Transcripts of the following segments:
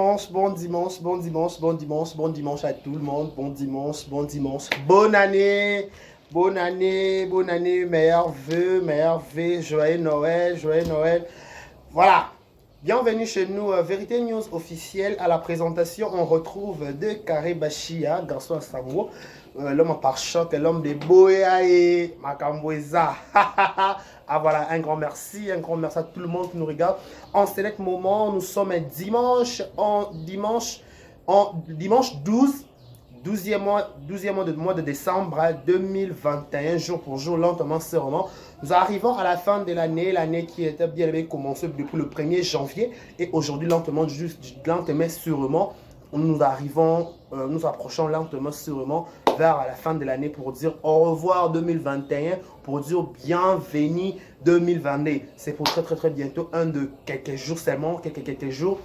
dimanche, bon dimanche, bon dimanche, bon dimanche, bon dimanche à tout le monde. Bon dimanche, bon dimanche. Bonne année, bonne année, bonne année. Meilleurs vœux, joyeux Noël, joyeux Noël. Voilà. Bienvenue chez nous, Vérité News officielle. À la présentation, on retrouve De Carré Bachia, garçon à Sambo, l'homme en pare-choc, l'homme des Boyae, Makamboueza. Ah voilà, un grand merci à tout le monde qui nous regarde. En select moment, nous sommes dimanche 12. 12e mois de décembre 2021, jour pour jour, lentement, sûrement. Nous arrivons à la fin de l'année qui était bien commencée depuis le 1er janvier. Et aujourd'hui, lentement, sûrement, nous approchons lentement, sûrement vers la fin de l'année pour dire au revoir 2021, pour dire bienvenue 2022. C'est pour très bientôt, quelques jours seulement, quelques jours.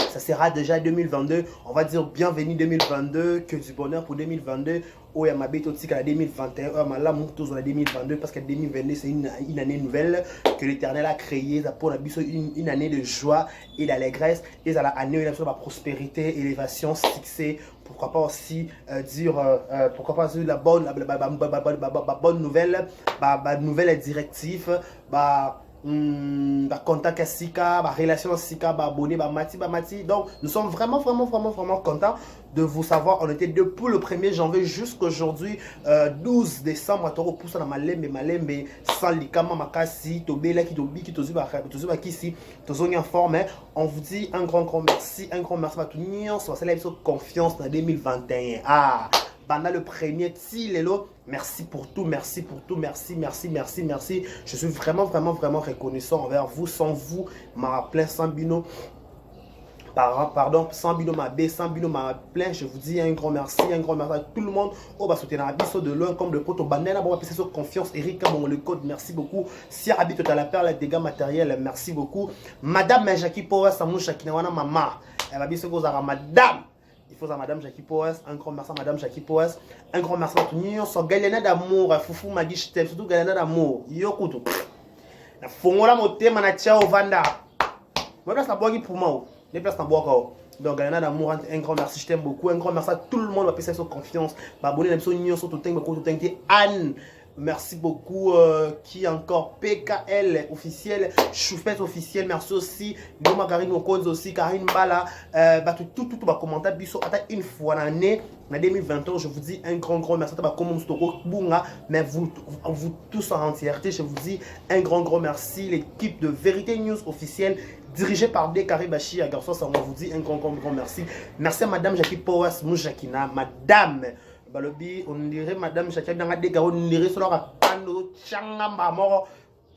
Ça sera déjà 2022. On va dire bienvenue 2022, que du bonheur pour 2022. Oh, il y a ma bête aussi qu'à 2021. Oh, ma la tous en 2022 parce que 2022 c'est une année nouvelle que l'Éternel a créée. Ça pour une année de joie et d'allégresse. Et ça l'année de la prospérité, élévation, succès. Pourquoi pas aussi dire la bonne nouvelle, nouvelle directive, contact sika, relation sika, abonné, mati. Donc nous sommes vraiment contents de vous savoir. On était depuis le 1er janvier jusqu'aujourd'hui 12 décembre à Toro poussa na malembe sans likama makasi tobela ki tobi ki tozuba kisi tozongi en forme. On vous dit un grand merci à tout le monde. Soit celle confiance dans 2021. Ah, pendant le premier Tilelo, merci pour tout, merci. Je suis vraiment reconnaissant envers vous. Sans vous, ma plein sans bino. Pardon, sans bino ma bé, sans bino ma plein. Je vous dis un grand merci à tout le monde. On va soutenir Abisso de loin comme de poto banana. Bon, c'est sur confiance. Eric, bon, le code, merci beaucoup. Si habite à la perle, les dégâts matériels, merci beaucoup. Madame Jackie Power, Samou Shakinawana, maman. Elle va bien se gozer à madame. Il faut à Madame Jackie Powers, un grand merci à Madame Jackie Powers, un grand merci à tout le monde. So galena d'amour, foufou m'a dit je t'aime, surtout galena d'amour. Yokuto. Na fongola moté mana tchao vanda. Moi place na bogi pour moi. Les places na bogi. Donc galena d'amour, un grand merci, je t'aime beaucoup. Un grand merci à tout le monde, va passer sur confiance. Ba abonner l'émission Nyon sur tout temps, beaucoup tout temps Anne. Merci beaucoup. Qui encore PKL officiel, Choufette officiel. Merci aussi. Noma Karine Okoz aussi, Karine Bala. Tout va commenter. Biso, une fois l'année, en 2021, je vous dis un grand merci. Mais vous tous en entièreté, je vous dis un grand merci. L'équipe de Vérité News officielle, dirigée par De Carré Bachia, garçon, ça vous dit un grand merci. Merci à Madame Jackie Powers Moujakina, Madame. Balobi, on dirait Madame Jackie dans la dégâts, on dirait sur la pano, tchangamba moro,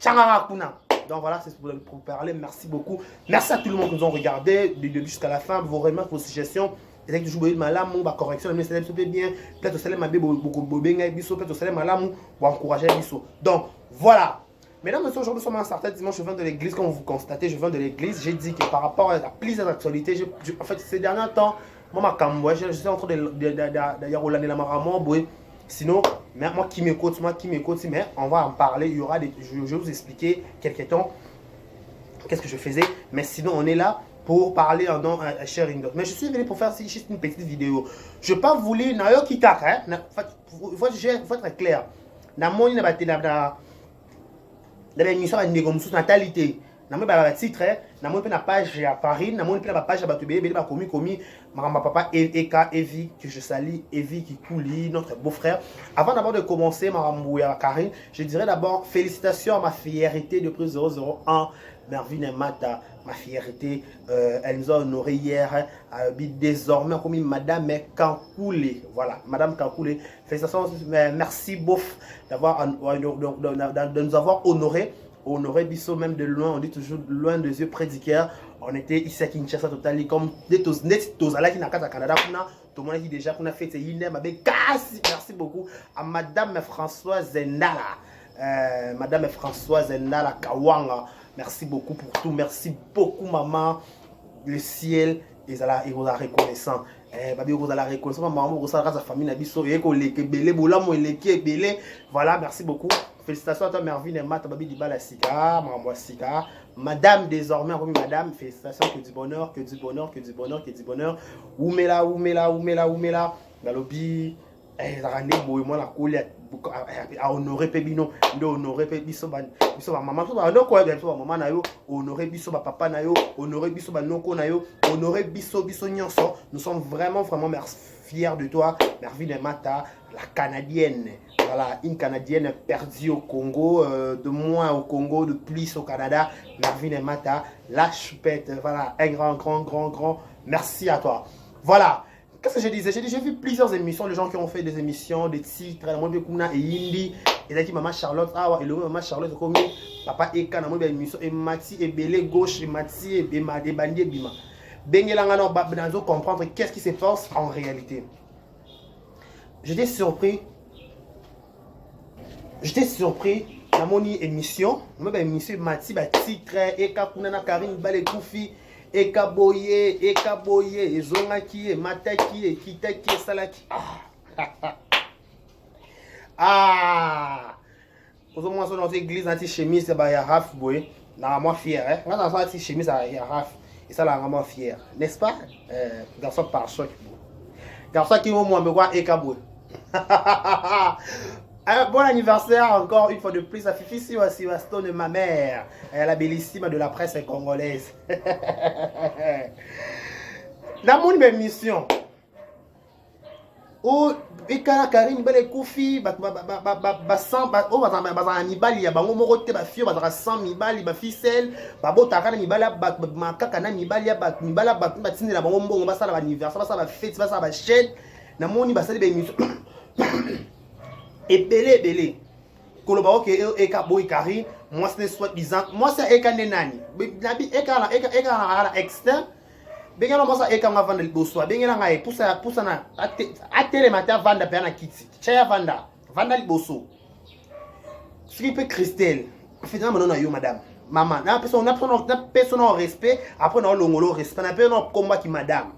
tchangara kuna. Donc voilà, c'est pour parler. Merci beaucoup. Merci à tout le monde qui nous ont regardé du début jusqu'à la fin. Vos remarques, vos suggestions. Et que je vous malam, ma correction, mais c'est bien. Peut-être que ma bébé beaucoup benga biso, peut-être que malam ou encourager biso. Donc voilà. Mesdames et messieurs, aujourd'hui nous sommes un certain dimanche, je viens de l'église. Comme vous constatez, je viens de l'église. J'ai dit que par rapport à la plusieurs actualités, en fait, ces derniers temps, moi, je suis en train d'ailleurs Roland la Maramon, sinon, moi qui m'écoute, mais on va en parler. Il y aura je vais vous expliquer quelques temps qu'est-ce que je faisais. Mais sinon, on est là pour parler en nom à sharing. Mais je suis venu pour faire juste une petite vidéo. Je ne vais pas vous lire, il faut être clair. Dans l'émission de natalité. Na mo ba titre na mo pe na page à Paris na mo pe na page à Batubé ba komi ma papa Eka Evi que je salue Evi qui couli notre beau-frère. Avant d'abord de commencer ma Mouya Karine, je dirais d'abord félicitations à ma fierté de plus 001 Mervine Mata, ma fierté, elle nous a honoré hier, désormais comme Madame Kankoulé. Voilà, Madame Kankoulé. Félicitations, merci bof de nous avoir honoré Bissot même de loin, on dit toujours loin des yeux prédicaires. On était ici à Kinshasa totalement comme des tozala qui n'a qu'à Canada tout le monde qui déjà qu'on a fait merci beaucoup à Madame Françoise Zendala. Madame Françoise Zendala Kawanga. Merci beaucoup pour tout. Merci beaucoup maman. Le ciel et vous a reconnaissant. Vous a la reconnaissance maman vous a sa famille na biso et ko leke belé bola mo leke belé. Voilà, merci beaucoup. Félicitations à toi, Mervyn et Matt, Babi Dibala Sika, Maman Sika. Madame, désormais, madame, félicitations, que du bonheur, que du bonheur, que du bonheur, que du bonheur. Oumela, oumela, oumela, oumela. Galobi, randé, moi, la coulette, à honorer Pébino, de honorer Pébiso, maman, non, quoi, maman, nayo, honorer Biso, papa, nayo, honorer Biso, noko, nayo, honorer Biso, Biso, Nyanso. Nous sommes vraiment, vraiment fiers de toi, Mervyn et Mata, la Canadienne. Voilà, une Canadienne perdue au Congo, de moins au Congo, de plus au Canada. Mervyn et Mata, la choupette. Voilà, un grand merci à toi. Voilà, qu'est-ce que je disais? J'ai vu plusieurs émissions, les gens qui ont fait des émissions, des titres, la mode Kuna et Indi, et là qui Maman Charlotte, et le Maman Charlotte, comme Papa Eka, la mode émission, et Mati, et Belé gauche, et Mati, et Bema, et Bandi, et Bima. Bengelangano, Babnazo, comprendre qu'est-ce qui se passe en réalité. J'étais surpris dans mon émission. Moi, émission Mati, titre, Eka Kunana Karine Balé Koufi, Eka Boye, Ezongaki, Mataki, Kitaki, Salaki. Ah! Pour moi, dans l'église, anti-chemise, il y a Raf Boye. Normalement fier, hein? Quand on a anti-chemise, il y a Raf. Et ça, là, vraiment fier. N'est-ce pas? Garçon par choc. Garçon qui au moins me voit Eka Boye. Un bon anniversaire encore une fois de plus à Fifi Siwastone, ma mère, la bellissime de la presse congolaise. Dans mon émission, où Ekana Karine Bele Koufi, mibali ya bango moko te ba fio ba 100 mibali ba ficelle ba botaka na mibali ba makaka na mibali ya ba mibala ba tinela bango mbongo ba sala ba anniversaire ba sala ba fête ba sala ba chaîne na moni ba sala ba émission ebele koloba ok Eka Boy Karine moi c'est soi-disant moi c'est Eka Nenani nabi Eka na externe bengela moi ça Eka nga vanda liboso bengela nga poussa na atele mata vanda pe na kiti chaya vanda liboso Philippe Christelle finalement non yo madame maman na personne au respect après na longolo respect na pe no combat ki madame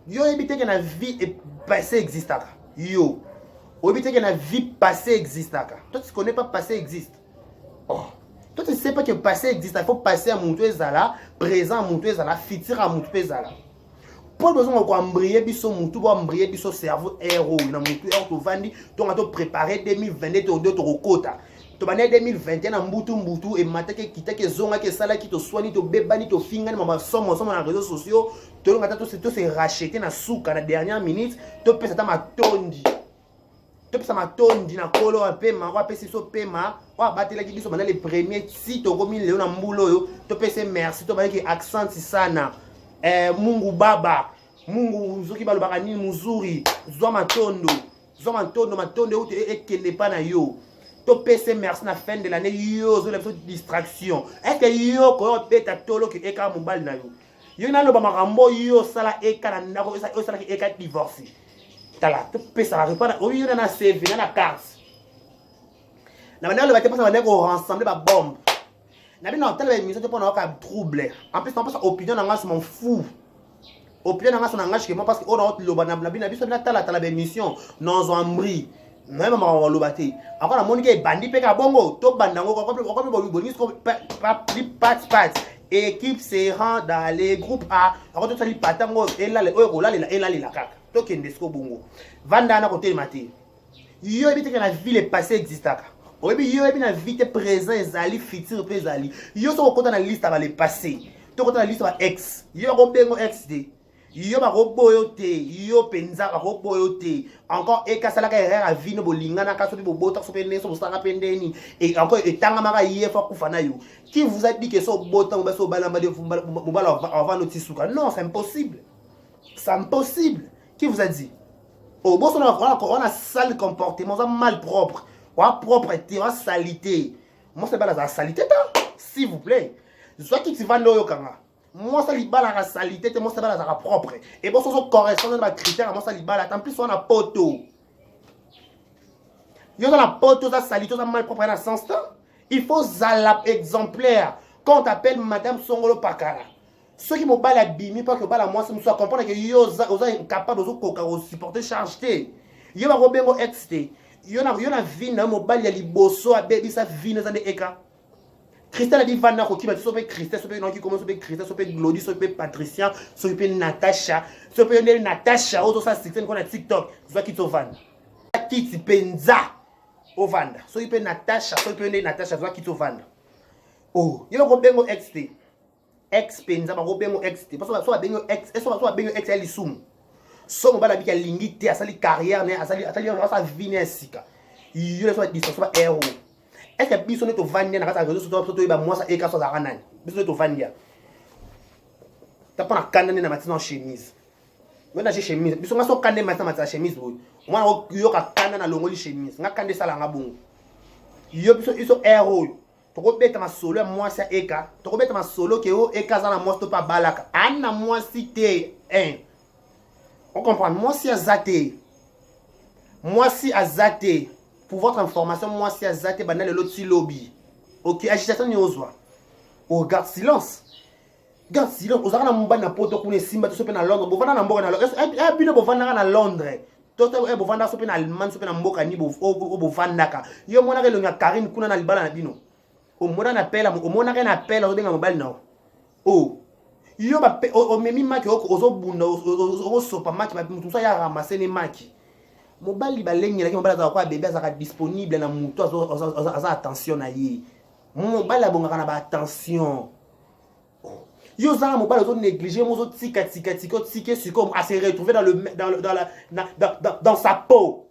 yo éviter que na vie et passé existaka yo éviter que la vie passée existe. Toi, tu ne connais pas passé existe. Oh. Toi, tu ne sais pas que passé existe. Il faut passer à mon là, présent à mon là, futur à mon là. Pas besoin de embrayer biso mutu, pour embrayer biso cerveau héros. Na mutu héros to vandi, to ngato préparer 2022 to rokota. To bané 2021 na mbutu et matake kitake zonga ke sala ki to soigner to bebani to fingani mama somo na réseaux sociaux. To ngata to se racheter na souka na dernière minute, to pesa ta matondi. Ça m'a tondi na kolo un paiement wa pesi so paiement wa batela ki biso bana les premiers si to komi leo na mbulo yo to pese merci to ba ki accent sana mungu baba mungu zoki balobaka nini muzuri zwa matondo matondo ute ekende pa na yo to pese merci na fin de l'année yo zo la distraction est que yo ko beta tolo ki eka mobali na yo na loba makambo yo sala eka na ndako yo sala ki eka divorce. Tala, tu peux ça répondre. Oui, il y a un CV, il y a une carte. La manière de le faire, c'est qu'on rassemble la bombe. La manière de le faire, c'est qu'on a un trouble. En plus, on pense opinion dans mon fou. Opinion dans son langage, parce qu'on a le banab, la binabi, c'est la mission. Non, on brille. Même on va le battre. Encore la monique est bandit, peka bongo. Top bandango, pat. Équipe se rend dans les groupes A. Alors, tu salis patango, et là, la caca. Token desko bongo. Vanda na côté maté. Yo évite que la vie est passée exista. Oyebi yo ebi na vie te présent ezali futur pe ezali. Yo so ko na liste ba le passé. To ko na liste ba ex. Yo ko bengo ex de. Yo ba ko boyo te, yo penza ba ko boyo te. Encore ekasala ka erreur a vie no bolingana ka so bi bobota so pe ne so bosanga pendeni. Et encore etanga maka yé fa kufana yo. Qui vous a dit que so bota ba so balamba de mobala avant notisuka? Non, c'est impossible. C'est impossible. Qui vous a dit? Au bout, on a sale comportement, on a mal propre, on a propreté, on a salité. Moi, c'est pas la salité, s'il vous plaît. Soit qui tu vas l'eau, moi, ça li la salité, moi, c'est pas la propre. Et bon, ça correspond à ma critère, moi, ça li bala. En plus, on a poteau. Il y a la poteau, ça salité, ça mal propre, dans sens temps. Il faut zalap exemplaire. Quand on t'appelle Madame Songolo Pakara. Ceux qui m'ont pas la bimi, pas que la moi, ça me soit comprendre que yo, vous êtes capable de supporter charge. Yo, va rebengo XT. Yona vie na mobali ya liboso a baby sa vie na zande eka. Christelle a dit vana ko ki ba so pe Christelle so pe non ki commence so pe Christelle so pe Glody so pe Patricia so pe Natasha so pe Natasha auto ça c'est qu'on a TikTok so ki to vanda. Ki ti penza o vanda. So pe Natasha so pe Natasha so ki to vanda. Oh, yo ko bengo XT. X penza ba ko bengo XT. Parce que so ba bengo X, so ba bengo X ali sum. So mo bala bika lingite asali carrière ne asali sa vie ne sika yo so di so ba héros est-ce que biso ne to vandia na kata réseau so to ba moi ça e ka so za kanani biso ne to vandia ta pa na kanane na matina chemise ngona je chemise biso ngaso kande matina matina chemise boy mwana yo ka kanda na longoli chemise nga kande sala nga bongo yo biso iso héros to ko beta ma solo moi ça e ka to ko beta ma solo ke o e ka za na moi to pa balaka ana moi cité un. On comprend. Moi, si Azate, pour votre information, moi, si Azate, banal l'autre lobby. Ok, agitation ni oswa. Oh, garde silence. Garde silence. Osara na mba na poto kune simba to sope na Londres. Bovanda na mboka na Londres. Bino bovanda na Londres. Toto bovanda sope na Allemagne, sope na mboka ni bovanda ka. Yo mona ke longa Karine kuna na libala na bino. O mona na pela, o mona ke na pela o benga mobile na. Oh. Yo ba o memi maki ozo bunda ozo sopa maki ba mutu sa ya ramasser ne maki mobali ba lengela ki mobali za kwa bébé za disponible na mutu aza attention na ye mobali abonga na ba attention yo za mobali ozo négliger mozo tika comme à se retrouver dans sa peau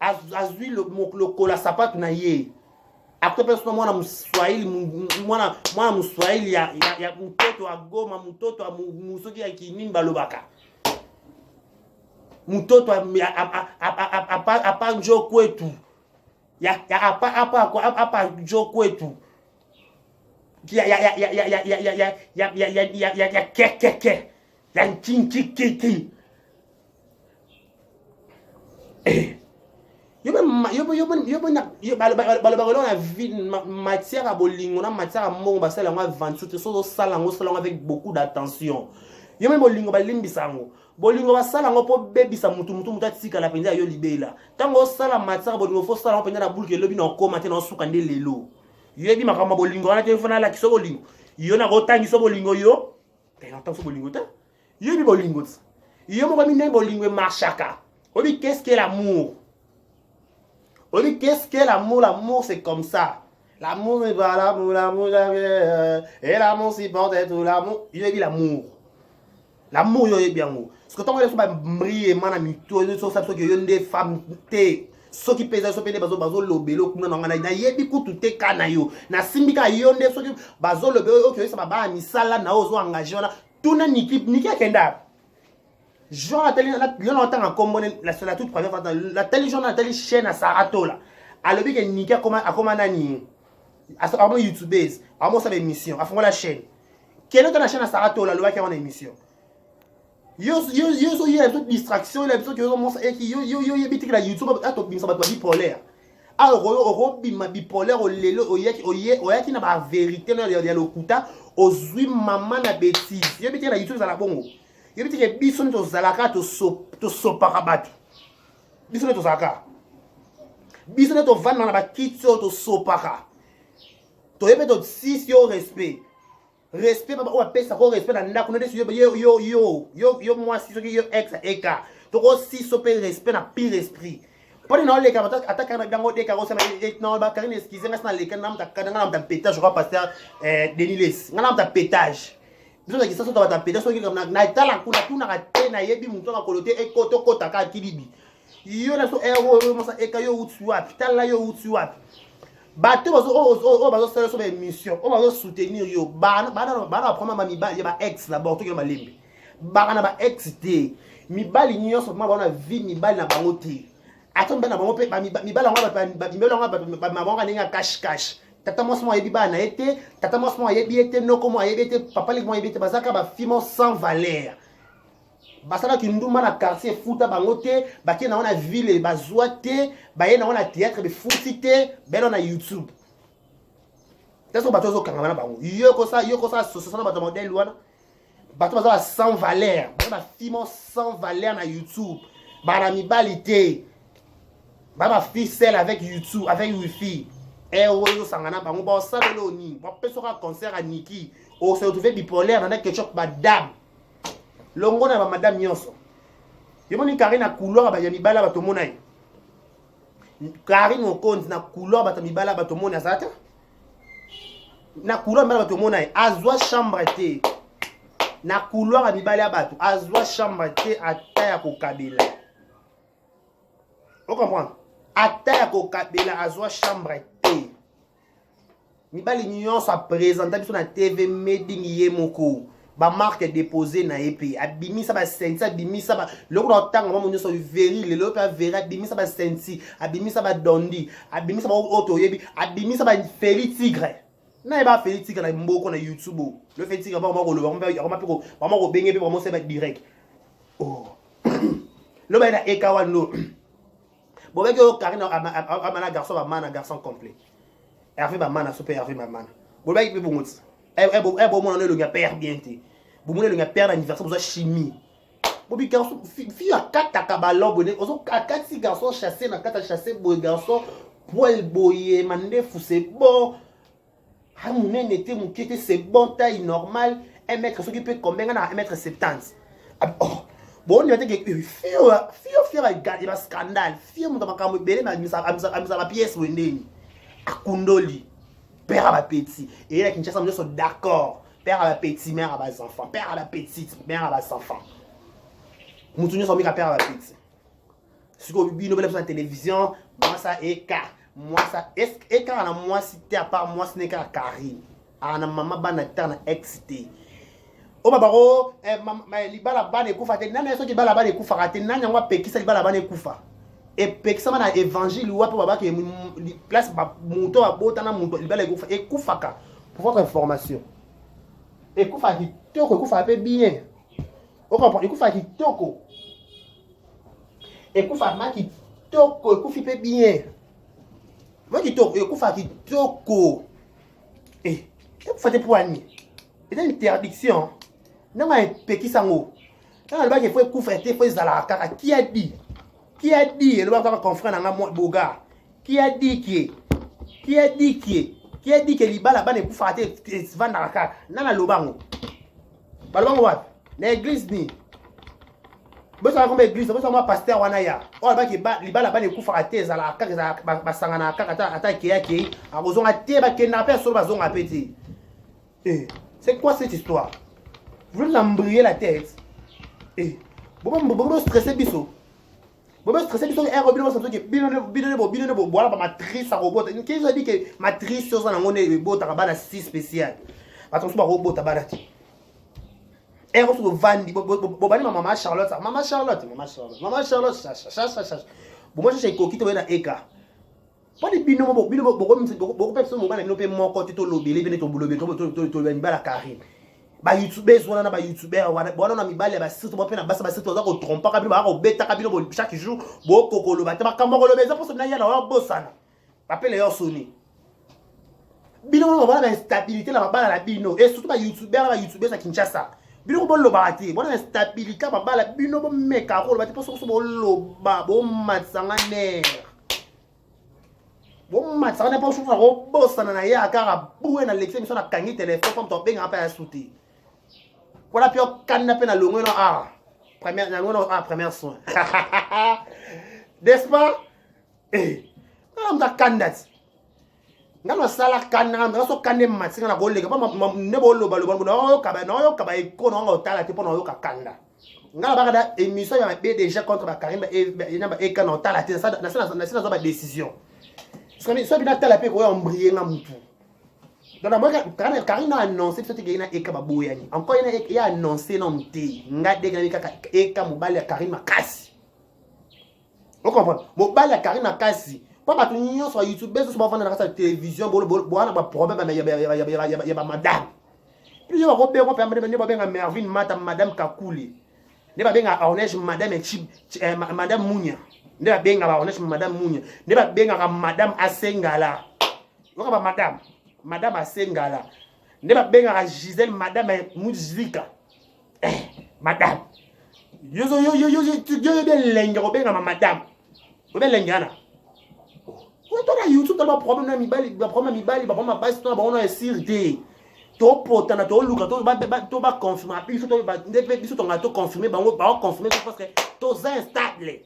azui le cola sapato na ye. Après personne mwana Mswahili mwana Mswahili ya mtoto wa Goma mtoto wa musoki ya kinini balobaka mtoto apa njo kwetu ya apa njo kwetu ya kekeke ya nkinkiki yo na vie matière à bolingo na matière à mongo basala ngo 27 so sala ngo avec beaucoup d'attention yo même bolingo balimbisa ngo bolingo basala ngo po bebisa mutu atika la penza yo libela tango sala matière bolingo fo sala ngo penza na bulke lobi na komate na suka nde lelo yo ebi makamba bolingo na telefona la kiso bolingo yo na rotangi so bolingo yo t'entends so bolingo ta yo ebi bolingo yo mo ba mine bolingo marchaka obi qu'est-ce que l'amour. On dit qu'est-ce que l'amour? L'amour c'est comme ça. L'amour c'est pas l'amour et l'amour c'est bon tout l'amour. Il dit l'amour. L'amour il est bien amour. Parce que tant que les femmes brillent mana mito, ils sont ça que y a des femmes té. Ceux qui pèsent so pèsent bazo lobelo kuna na na yebi kutu te kana yo. Na simbika yonde so ki bazo lobelo OK ça ba misala na ozo engagé na tuna niki akenda. Jean Nathalie, il entend en commun la toute première fois. La télé Jean Nathalie chaîne à Sarato là. Alors que Nika comme nani. À moi YouTubeuse, à moi ça émission, à fond la chaîne. Quelle est la chaîne à Sarato là, le qui a une émission. Yo il y a toute distraction, il y a besoin que yo bitik la YouTube à to bim ça ba bipolaire. Alors bim bipolaire au lelo o yaki na ba vérité na ya lokuta ozui maman na bêtise. Yo bitik la YouTube ça la bongo. Il dit que bison to zalaka to sopaka batu. Bison to zalaka. Bison to vana na ba kitso to sopaka. To yebe to six yo respect. Respect ba o pesa ko respect na ndako na desu yo moi si yo ex eka. To ko si sope respect na pire esprit. Pone na le kamata ataka na dango de karo sama na ba karine excuse na le kana na kadanga na pétage je crois pasteur Deniles. Ngana na pétage. Biso ki saso ta pétage so ki na tala kuna tuna ka tena yebi muntu ka kolote e koto kota ka kilibi. Yo na so ero mo sa eka yo utsuwa tala yo utsuwa. Bato bazo sala so ba émission, on va soutenir yo. Bana prendre ma mibali ba ex d'abord to ki ma lembe. Bana ba ex te. Mibali nyonso ma bana vie mibali na bango te. Atombe na bango pe mibali nga ba bango ninga cash. Tata moi mo yebi bana ete, tata moi mo yebi ete noko mo yebi ete papa li mo yebi ete bazaka ba fimo sans valeur. Basala ki nduma na quartier futa bango te, baki na ona ville bazwa te, baye na ona théâtre be futi te, belo na YouTube. Taso bato zo kangana bango. Yo ko sa so na bato modèle wana. Bato bazala sans valeur, ba fimo sans valeur na YouTube. Bara mibali te. Baba ficelle avec YouTube, avec Wi-Fi. Et Oyo Sangana, on va ça de l'ONI. On peut faire un concert à Niki. On se retrouve bipolaire, on a quelque chose, madame. Longo na madame Nyonso. Yemoni Karine na couloir, ba yamibala ba tomona. Karine on compte na couloir, ba tamibala ba tomona zata. Na couloir, ba tomona. Azwa chambre te. Na couloir, ba mibala ba to. Azwa chambre te ataya ko kabila. Vous comprenez? Ataya ko kabila azwa chambre te. Mibali nyonso a présenté sur la TV Meding Yemoko. Ba marque déposé na EP. Abimisa ba senti, abimisa ba loko na tanga mama nyonso veri, le loko a veri, abimisa ba senti, abimisa ba dondi, abimisa ba auto yebi, abimisa ba Feli Tigre. Na ba Feli Tigre na mboko na YouTube. Le Feli Tigre ba ko loba, ba ko benge pe ba se ba direct. Oh. Lo ba na eka wano. Bon, avec Karine, un garçon, un garçon complet. Hervé, un man, super Hervé, un man. Bon, avec vous, bon, on est le gars père bien. Vous le gars père d'anniversaire, vous avez chimie. Bon, garçon, fille à 4 tacabalons, vous avez 4 garçons chassés, dans 4 chassés, bon, garçon, poil boyer, mandé fou, c'est bon. Ah, mon nez était, mon qui était, c'est bon, taille normale. 1 mètre, ce qui peut combien, 1 mètre 70. Oh. Bon, on a dit que fille a scandale. Fille mon makambo belé mais amisa pièce wendeni. Akundoli. Père à petit. Et là Kinshasa nous sommes d'accord. Père à petit, mère à bas enfants. Père à la petite, mère à bas enfants. Moutounyo sont mis à père à petit. Si vous avez une la télévision, moi ça eka. Moi ça eka na moi cité à part moi ce n'est qu'à Karine. Ana maman banata na excité. O babaro libala bane kufa te nana so ki bala bane kufa te nana ngwa pekisa libala bane kufa e pekisa mana évangile wa baba ke place ba muto abota na muto libala kufa e kufaka pour votre information e kufa ki toko kufa pe bien o comprend e kufa ki toko e kufa ma ki toko e kufi pe bien ma ki toko e kufa ki toko e kufa te poignet et une interdiction. Non, mais Péki Sango. Quand le bac il faut couvrir, il faut zalaka. Qui a dit? Qui a dit? Le bac va confrère dans moi boga. Qui a dit qui? Qui a dit qui? Qui a dit que les balles là-bas ne couvrir te vendre dans la carte? Non, la lobango. Balbango what? L'église ni. Besoin comme église, besoin moi pasteur wanaya. Oh le bac les balles là-bas ne couvrir te zalaka, basanga na carte ata qui a qui. A besoin à te ba kidnapper sur bazon à petit. C'est quoi cette histoire? Vous voulez l'embrayer la tête? Vous stressez biso. Vous stressez biso. Voilà matrice à robot. Qui a dit que matrice sur un robot à 6 spécial? Attention, robot à banati. Et on se vend. Maman Charlotte. Maman Charlotte. Maman Charlotte. Chacha. Moi, je suis coquille dans Eka. Pas de bino, beaucoup de personnes m'ont dit mon côté to lobby, les bénétos boulot, to la Karine. Ba youtubeurs wana na ba youtubeurs wana na mibale ba site mo pe na basa ba site za ko trompa ka bino ba ko beta ka bino chaque jour bo kokolo ba te ba kambo ko lobeza pour na ya na wa bosana appelle yo soni bino mo ba na instabilité la ba la bino et surtout ba youtubeurs à Kinshasa bino ko lo ba ti bona instabilité ba la bino bo meka ko lo ba te so bo lo ba bo matsanga ner. Bon match, ça n'est pas souvent au boss, ça n'a rien à faire à bouer dans l'exécution de la canne téléphone comme ton bien à faire sauter. Voilà, puis on canne à l'eau, première soin. N'est-ce pas? On a canne. On a ça la canne, on a ça canne match, on a volé, on a ne bolo balo, on a cabane, on a cabane, on a talent, on a canne. On a bagada émission, il y a déjà contre la Karim et quand on talent, ça, c'est la décision. Parce que si on a la paix, on a embrayé dans le tout. Donc, Karine a annoncé que il y a un Eka Babouyani. Encore, il y a annoncé non thé. Il y a des Eka Mobile Karine Makasi. Vous comprenez? Mobile Karine Makasi. Pas parce que nous sur YouTube, mais sur la télévision, il y a un problème, il y a madame. Puis il y a un problème, Mervyn, madame Kakouli. Il y a un problème, madame Mounia. Ne va bien avoir madame Mounia. Ne va bien avoir madame Asengala. Vous comprenez madame Asengala. Ne va bien avoir Gisèle madame Mouzika. Madame. Yo bien lenga bien madame. Vous bien lengana. Toi na YouTube tu as problème na mibali, ba problème mibali, ba problème base toi ba on a sirté. To potana to luka to ba confirmer puis to ba ndebe biso to ngato confirmer ba confirmer parce que to za instable.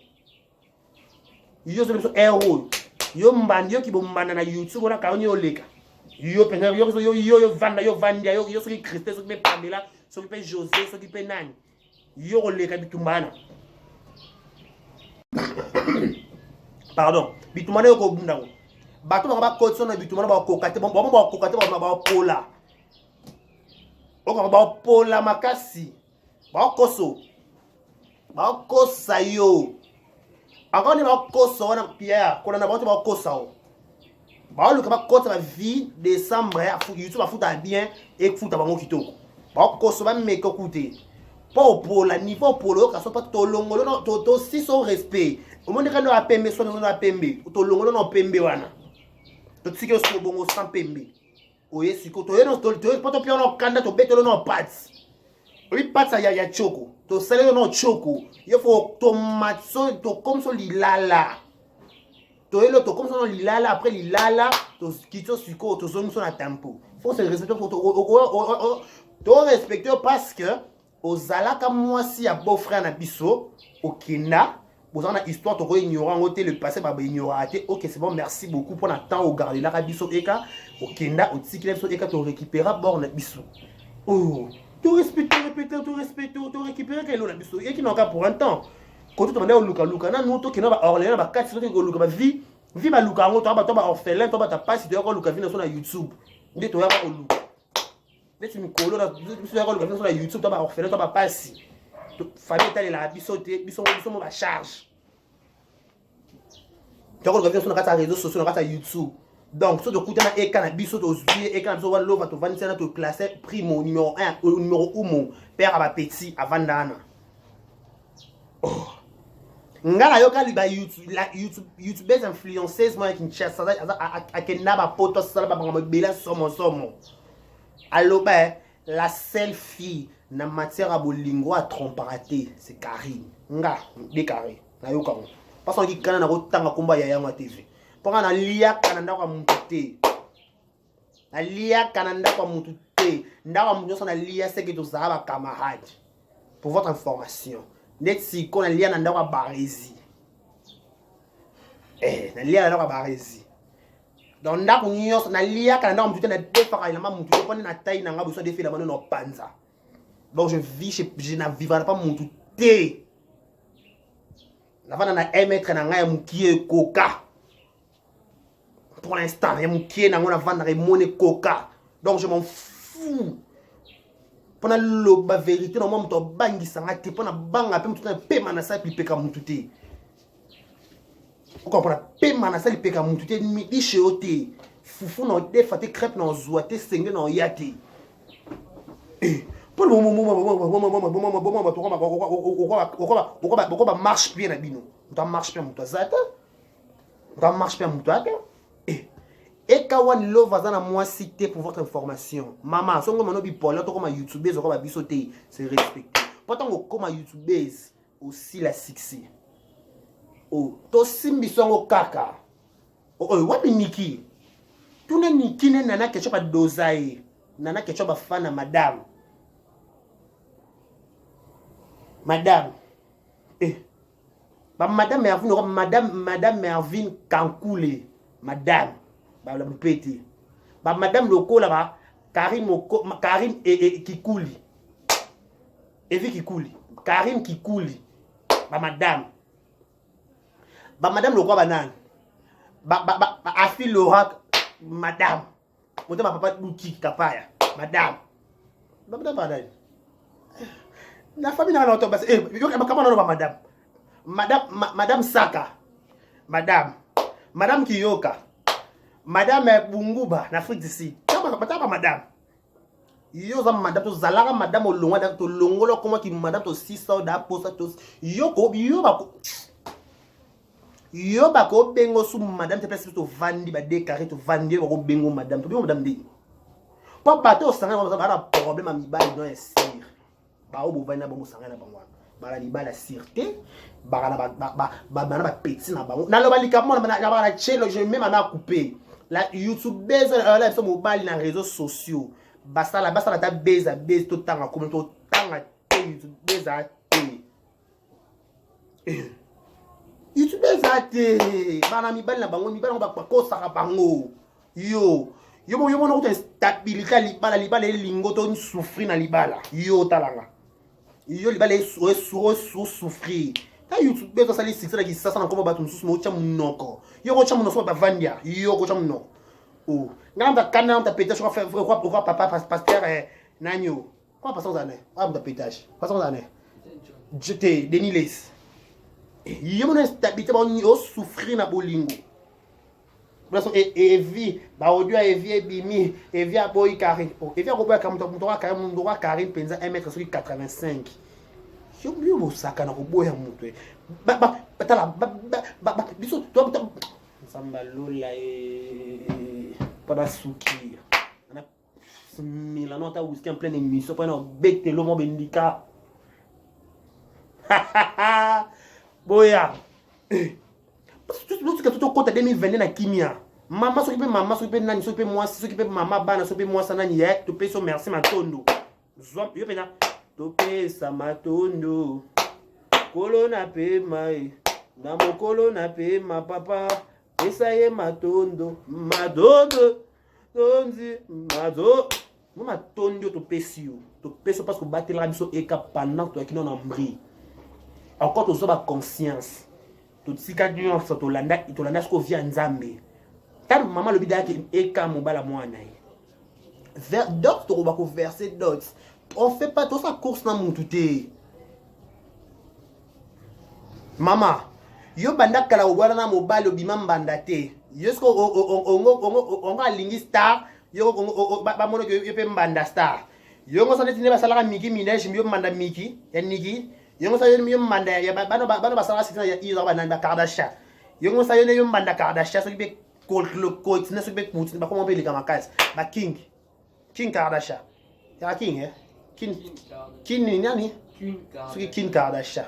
Yo so héros. Yo mbandi yo ki bo mbanda na YouTube on a ka onyo leka. Yo penga yo vanda yo vandia yo so ki Christe so ki Pamela so ki José so ki nani. Yo leka bitumbana. Pardon, bitumana yo ko bunda ngo. Bato ba ko so na bitumana ba ko kate ba kokate ba pola. Ba pola makasi. Ba koso. Ba kosa yo. Encore ni ba koso wana Pierre, kona na ba kosa o. Ba luka ba kota ba vie décembre ya YouTube ba futa bien et futa bango kitoko. Ba koso ba meko kute. Pas pour la niveau pour le cas pas to longolo no to si son respect au monde quand on a pembe so on a pembe to longolo no pembe wana to tsike so bongo sans pembe oye siko to yeno to pas to pio no kanda to betelo no pats oui pats ya choko to sele no choko il faut tomato to comme so lilala to yelo to comme so lilala après lilala to kito siko to zone so na tempo faut se respecter to respecter parce que ozalaka mwasi ya beau-frère na biso okenda bozana histoire to ko ignorant ngote le passé ba ignoraté. OK, c'est bon, merci beaucoup pour le temps au garder la biso eka okenda otsikile biso eka to récupérer bord na biso. Oh, to respecter to récupérer kelo na biso et qui n'en cas pour un temps quand tu demandais au luka na nous to kena ba orléans ba 4 ko luka ba vie ba luka ngo to ba orphelin to ba ta passe to ko luka vie na so na YouTube nde to ya ko luka. Tu me colles là, tu vas regarder sur YouTube, tu vas faire, tu vas passer. Famille telle la bisoté, biso ma charge. Tu vas regarder sur les réseaux sociaux, sur YouTube. Donc, si tu écoutes un écran, biso to zuie, écran biso walo va te vendre ça te classer primo numéro 1 ou numéro 1 père à petit avant d'ana. Oh. Ngala yoka li ba YouTube base influenceuse moi qui chasse ça a kenna ba poto ça ba ngam bela somo. Allo ben la seule fille na matière à bolingo à tromparaté c'est Karine nga décarré na yoka parce qu'on dit kana na kotanga komba ya yango TV pour na lia kana ndako mututé na lia kana ndako mututé ndako mututé na lia c'est que tout ça ba camarade pour votre information net si qu'on a lia na ndako Barési na lia na ndako Barési. Donc ndako nyos na lia kana ndako mututé na defaka ila mututé pone na taille na ngabo so defi la mano no panza. Donc je na vivra pas mututé. Na vana na émettre na ngaya mukie coca. Pour l'instant, ya mukie na ngona vana remone coca. Donc je m'en fous. Pona lo ba vérité no mo to bangisa ngati pona banga pe mututé pe manasa pi peka mututé. Vous comprenez? Paiement na sali peka mututé mi ishe ote. Fufu no defate crêpe no zoate senge no yate. Pour le moment marche bien na bino. On marche bien muto zata. On marche bien muto ata. Et kawan lo vazana moi cité pour votre information. Maman, songo mano bi pola to comme YouTubeuse ko ba bisoté, c'est respecté. Pourtant comme YouTubeuse aussi la succès. Oh, to simbi songo kaka. Oh, wapi Niki? Tuna Niki ne nana kecho ba dozae. Nana kecho ba fana madame. Madame. Ba madame Mervin, madame Mervin Kankoule. Madame. Ba la bupeti. Ba madame lokola ba Karim et Kikouli. Evi Kikouli. Karim Kikouli. Ba madame. Ba madame le roi banane. Ba Afi Laura madame. Monte ma papa Luki Kapaya. Madame. Ba madame banane. La famille n'a pas passé. Comment on va madame? Madame Saka. Madame Kiyoka. Madame Bunguba na Afrique d'ici. Pas madame. Yo za madame to zalaka madame olonga da to longolo comment ki madame to 600 da posa to yo ba ko bengo su madame te place to vandi ba décaré to vandi ba ko bengo madame to bengo madame de pas bateau sanga ba problème a mibali no esir ba o bo vana ba mo sanga na bangwana bala libala sûreté bana ba petit na bango naloba likambo na bana chelo je même à couper la youtubers la so mobile na réseaux sociaux basala ta beza to tanga comme to tanga youtubers a youtubers a te bana mibali na bango mibali ba ko saka bango yo mona ko stabilité libala lingo to souffrir na libala yo talanga yo libala souffrir ta YouTube beto sali sixera ki sasa na komba batu nsusu mo cha munoko yo ko cha munoko ba vandia yo ko cha munoko oh ngamba kana on ta pétage on fait quoi papa pasteur nanyo quoi pasteur zane on ta pétage pasteur zane j'étais Deniles yo mona stabilité ba on souffrir na bolingo evi ba audio evi bimi evi aboy Karim evi akoboya kamuto Karim penza 1m85 yo mosaka na koboya mutu batala biso to samba lola pada suki ana Milano ta whisky en pleine émission pour un bec de l'homme bendika boya tout tout compte 2020 na kimia mama soki pe nani soki pe moi soki pe mama bana soki pe moi sana ni to pe so merci matondo zom yo pena to pe sa matondo kolo na pe mai na mokolo na pe ma papa esa ye matondo tonzi mado mo matondo to pe sio parce que battre la biso eka pendant to akino na mbri encore to so ba conscience to tsika dio so to landa sko via nzambe tant maman le bidaki eka mobala mwana vers d'autres on va converser d'autres on fait pas tout ça course na mututé mama yo banda kala obwana na mobile obima mbanda te yesko on ga lingi star yo ba mono yo pe mbanda star yo ngo saneti ne basala miki minage yo mbanda miki ya niki yo ngo sayo yo mbanda ya bano basala sita ya izo ba nanda Kardashian yo ngo sayo ne yo mbanda Kardashian so be ko ne so be putin ba comment appeler kamakasi ba king Kardashian ya king king ni nani king Kardashian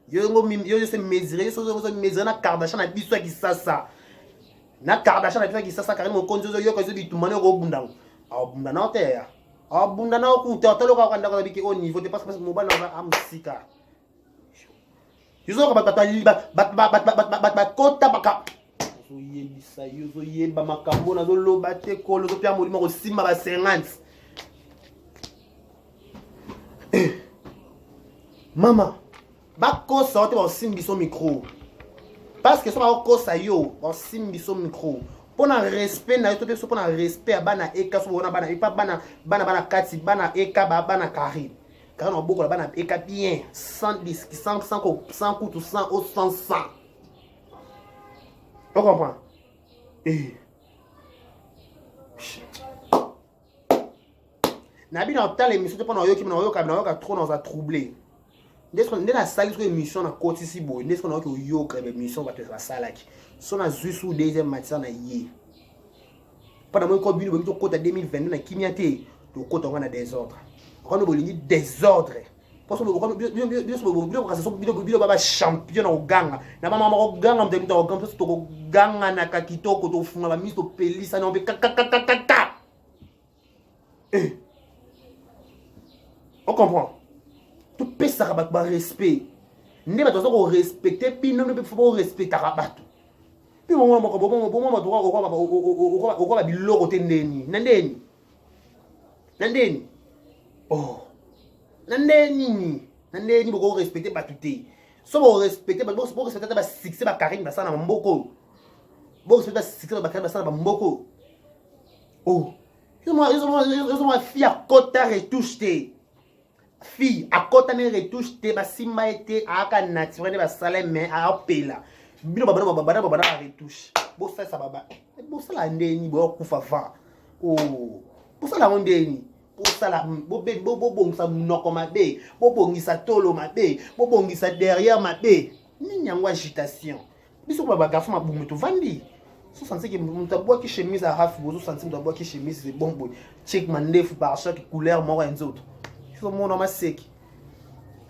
yo se mesurer na Kardashian na biso ki sasa na Kardashian na biso ki sasa karimo konzo yo ko zo bitumane ko bunda abunda na te abunda na ku te otoloka kwanda ko biki au niveau de parce que mobile na amsika yo zo ka ba kota baka zo yebisa yo zo yeba makambo na zo loba te ko lo zo pia molimo ko simba ba 50 mama bako sorte ba simbi son micro parce que ça va kosa yo ba simbi son micro pour na respect na to pour na respect bana eka so bona bana pas bana kati bana eka bana Karim car on beaucoup bana eka bien 110 100 coup 100 au 100 on comprend na bi na temps l'émission pendant yo ki na yo ka trop dans a troublé. N'est la salle de émission na côté si beau n'est-ce qu'on a que yo que émission va te la salle qui son a juste ou deuxième matin na yé pendant moi ko bino to côté 2022 na kimiate to côté on a désordre on a bolini désordre parce que bien parce que bio baba champion au ganga na mama ko ganga mde to ganga to ganga na kakitoko to funga ba misto pelisa na on kaka on comprend tout peut ça ba respect ne ba to respecter puis non ne faut respecter rabato puis bon droit ba biloko te ndeni nandeni oh nandeni boko respecter ba tuté so bo respecter ba bo respecter ba succès ba Karim ba sana mboko bo respecter succès ba Karim ba sana ba mboko oh ils ont fille à kota retouche fille à côté ne retouche te ba simba été aka naturel ba salé mais a pela bino baba retouche bo ça baba bo ça la ndeni bo kufa va oh bo ça la ndeni bo ça la bo bongisa noko mabe bo bongisa tolo mabe bo bongisa derrière mabe ni nyangwa agitation biso baba garçon mabumu to vandi so sentir que mutaboa ki chemise à raf bo so sentir mutaboa ki chemise c'est bon boy check mandefu par chaque couleur mort et autres mon nom sec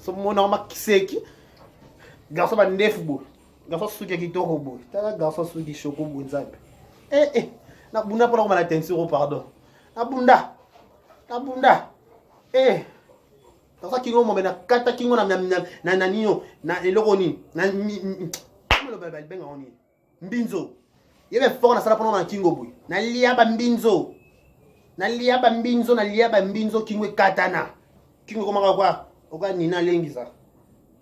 So mona ma kiseki. Garçon ba ndefu bo. Garçon suki kitoko bo. Tala garçon suki choko bo nzambe. Na bunda pona ko na tensiro pardon. Na bunda. Garçon kingo mo na kata kingo na niyo na eloko ni. Na lo ba benga oni. Mbinzo. Yebe fort na sala pona na kingo bo. Na liaba mbinzo. Na liaba mbinzo kingo katana. Kingo komaka kwa. Oka nina lengi za.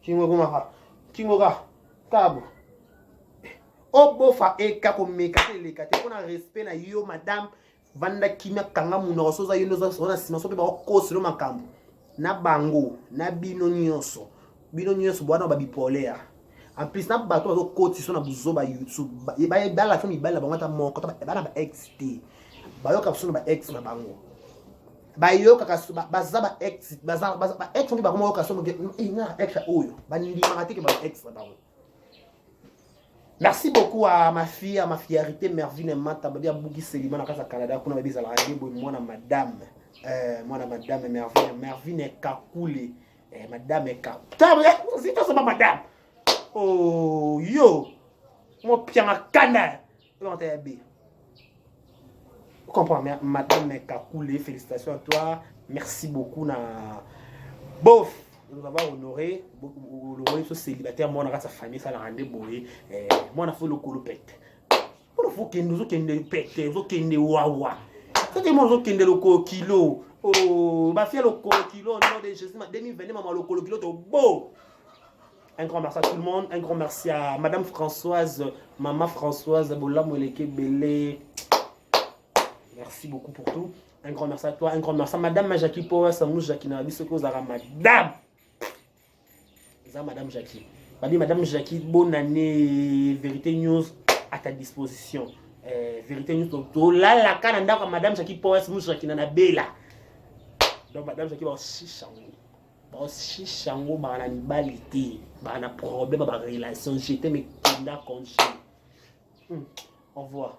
Kingo komaka. Kingo ka kabo obofa eka ko meka teleka te kona respect na yo madame vanda kimia kanga muno soza yo noza sona sima so pe ba ko selo makambo na bango na bino nyonso bwana ba bipolaire en plus na bato zo koti so na buzoba YouTube ba la fami ba la bangata moko ba na ba XT ba yo ka so na ba X na bango ba yo ka baza ba X baza ba X on ba ko ka so na X oyo ba ndi marate ke ba X na bango. Merci beaucoup à ma fille, à ma fiarité, Mervine Mata, Babia Bougi Seliman, à Casa Canada, pour nous à la radio, moi, madame, Mervine est Kakoulé, madame est Kakoulé, c'est tout ça, madame. Oh, yo, mon pied en canard, vous comprenez, madame est Kakoulé, félicitations à toi, merci beaucoup, bof. Nous avons honoré ce célibataire, moi, on a sa famille, ça l'a rendu boy. Moi, on a fait le colopette. On a fait que nous avons pète, nous avons wawa. C'est moi, nous avons le kilo. Oh, ma fille, le kilo, non, de Jésus, 2020, maman, le kilo, c'est beau. Un grand merci à tout le monde. Un grand merci à Madame Françoise, Maman Françoise, Bola Moleke Belé. Merci beaucoup pour tout. Un grand merci à toi. Un grand merci à Madame Jackie Power, Samou Jackie Nabi, ce que vous avez, Madame. Madame Jackie. Madame Jackie, bonne année. Vérité News à ta disposition. Vérité News. Donc là, la Canada, Madame Jackie Power, Samou Jackie Nabi là. Donc Madame Jackie va aussi changer. Va aussi changer, va la nibalité, va la problème, va la relation. J'étais mes candidats contre. Au revoir.